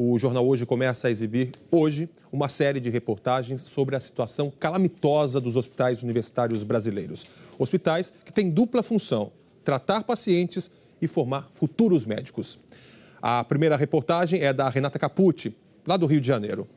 O Jornal Hoje começa a exibir hoje uma série de reportagens sobre a situação calamitosa dos hospitais universitários brasileiros. Hospitais que têm dupla função: tratar pacientes e formar futuros médicos. A primeira reportagem é da Renata Capucci, lá do Rio de Janeiro.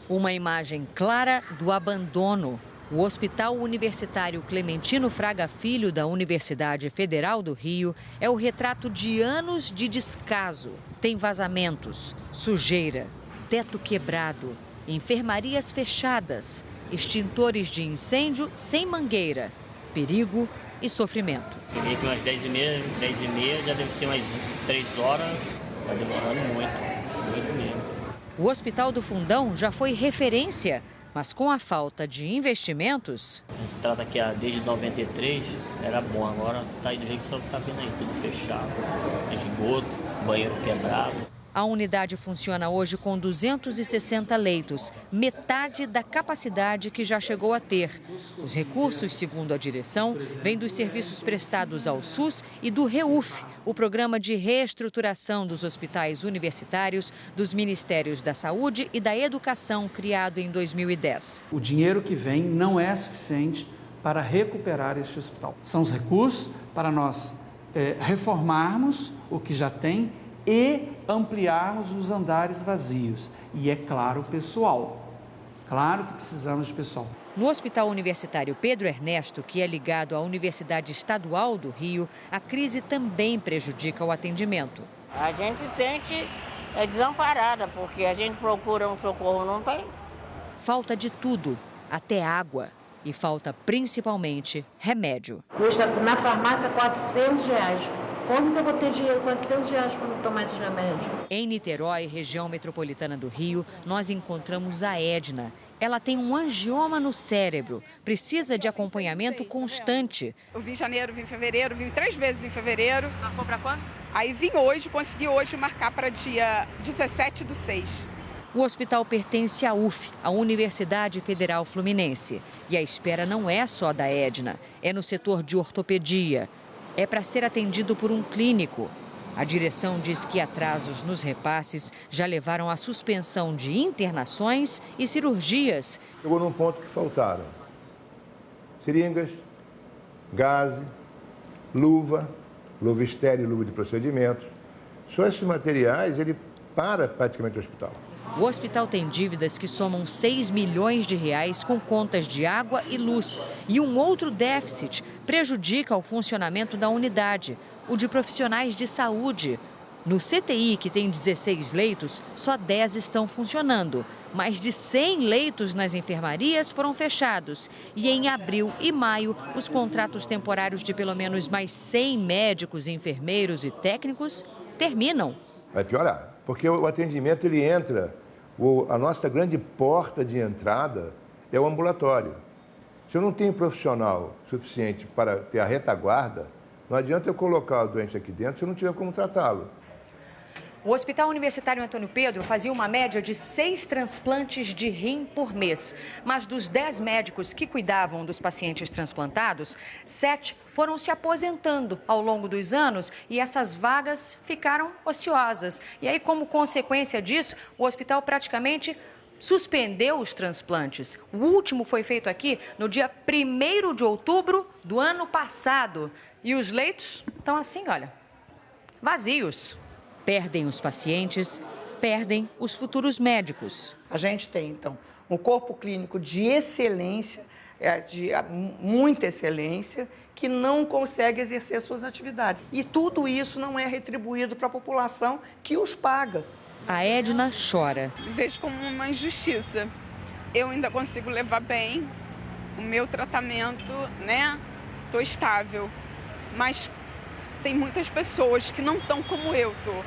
Uma imagem clara do abandono. O Hospital Universitário Clementino Fraga Filho, da Universidade Federal do Rio, é o retrato de anos de descaso. Tem vazamentos, sujeira, teto quebrado, enfermarias fechadas, extintores de incêndio sem mangueira, perigo e sofrimento. Cheguei aqui umas 10h30, já deve ser umas 3 horas, está demorando muito mesmo. O Hospital do Fundão já foi referência, mas com a falta de investimentos... A gente trata aqui desde 93, era bom, agora está aí do jeito que só está vendo aí, tudo fechado, esgoto, banheiro quebrado. A unidade funciona hoje com 260 leitos, metade da capacidade que já chegou a ter. Os recursos, segundo a direção, vêm dos serviços prestados ao SUS e do REUF, o programa de reestruturação dos hospitais universitários dos Ministérios da Saúde e da Educação, criado em 2010. O dinheiro que vem não é suficiente para recuperar este hospital. São os recursos para nós reformarmos o que já tem e ampliarmos os andares vazios. E, é claro, o pessoal. Claro que precisamos de pessoal. No Hospital Universitário Pedro Ernesto, que é ligado à Universidade Estadual do Rio, a crise também prejudica o atendimento. A gente se sente desamparada, porque a gente procura um socorro, não tem. Falta de tudo, até água. E falta principalmente remédio. Custa na farmácia R$400. Como que eu vou ter dinheiro com R$400 para tomar esse remédio? Em Niterói, região metropolitana do Rio, nós encontramos a Edna. Ela tem um angioma no cérebro, precisa de acompanhamento constante. Eu vim em janeiro, vim em fevereiro, vim 3 vezes em fevereiro. Marcou para quando? Aí vim hoje, consegui hoje marcar para dia 17/6. O hospital pertence à UF, a Universidade Federal Fluminense. E a espera não é só da Edna, é no setor de ortopedia. É para ser atendido por um clínico. A direção diz que atrasos nos repasses já levaram à suspensão de internações e cirurgias. Chegou num ponto que faltaram seringas, gaze, luva estéril, luva de procedimentos. Só esses materiais, ele para praticamente o hospital. O hospital tem dívidas que somam R$6 milhões com contas de água e luz. E um outro déficit prejudica o funcionamento da unidade, o de profissionais de saúde. No CTI, que tem 16 leitos, só 10 estão funcionando. Mais de 100 leitos nas enfermarias foram fechados. E em abril e maio, os contratos temporários de pelo menos mais 100 médicos, enfermeiros e técnicos terminam. Vai piorar, porque o atendimento ele entra, a nossa grande porta de entrada é o ambulatório. Se eu não tenho profissional suficiente para ter a retaguarda, não adianta eu colocar o doente aqui dentro se eu não tiver como tratá-lo. O Hospital Universitário Antônio Pedro fazia uma média de 6 transplantes de rim por mês. Mas dos 10 médicos que cuidavam dos pacientes transplantados, 7 foram se aposentando ao longo dos anos e essas vagas ficaram ociosas. E aí, como consequência disso, o hospital praticamente suspendeu os transplantes. O último foi feito aqui no dia 1º de outubro do ano passado. E os leitos estão assim, olha, vazios. Perdem os pacientes, perdem os futuros médicos. A gente tem, então, um corpo clínico de excelência, de muita excelência, que não consegue exercer suas atividades. E tudo isso não é retribuído para a população que os paga. A Edna chora. Vejo como uma injustiça. Eu ainda consigo levar bem o meu tratamento, né? Estou estável. Mas tem muitas pessoas que não estão como eu estou,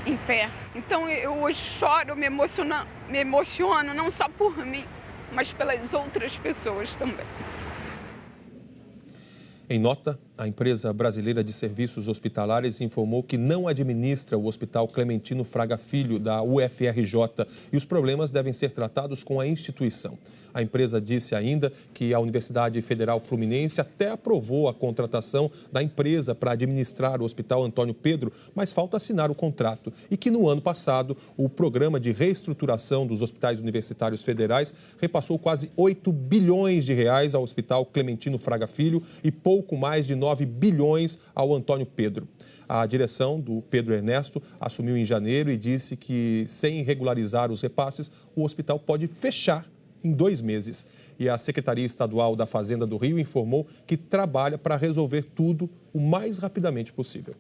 em pé. Então eu hoje choro, me emociono não só por mim, mas pelas outras pessoas também. Em nota, A empresa brasileira de serviços hospitalares informou que não administra o Hospital Clementino Fraga Filho, da UFRJ, e os problemas devem ser tratados com a instituição. A empresa disse ainda que a Universidade Federal Fluminense até aprovou a contratação da empresa para administrar o Hospital Antônio Pedro, mas falta assinar o contrato. E que no ano passado, o programa de reestruturação dos hospitais universitários federais repassou quase 8 bilhões de reais ao Hospital Clementino Fraga Filho e pouco mais de 9 bilhões ao Antônio Pedro. A direção do Pedro Ernesto assumiu em janeiro e disse que, sem regularizar os repasses, o hospital pode fechar em 2 meses. E a Secretaria Estadual da Fazenda do Rio informou que trabalha para resolver tudo o mais rapidamente possível.